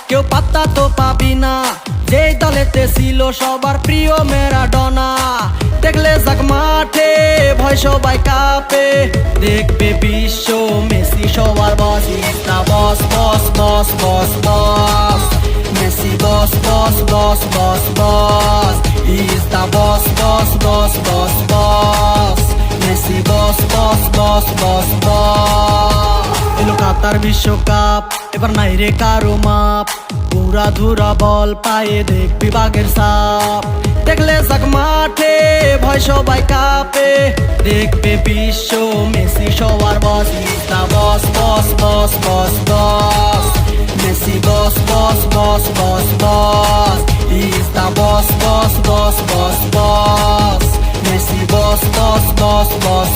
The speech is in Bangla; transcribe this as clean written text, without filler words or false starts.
কেউ পাত্তা তো পাবি না, যেই দলেতে ছিল সবার প্রিয় ম্যারাডোনা। দেখলে যাক মাঠে ভয় সবাই কাঁপে, দেখবে বিশ্ব মেসি সবার boss. Is the boss boss boss boss boss, Messi boss boss boss boss boss. Is the boss boss boss boss boss, Messi boss boss boss boss boss. এলো কাতার বিশ্বকাপ, এবার নাই রে কারো মাপ, পুরা ধুরা বল পায়ে দেখবি বাঘের সাপ। দেখলে যাক মাঠে ভয় সবাই কাঁপে, দেখবে বিশ্ব মেসি সবার boss. Is the boss boss boss boss boss, Messi boss boss boss boss boss. Is the boss boss boss boss boss, Messi boss boss boss boss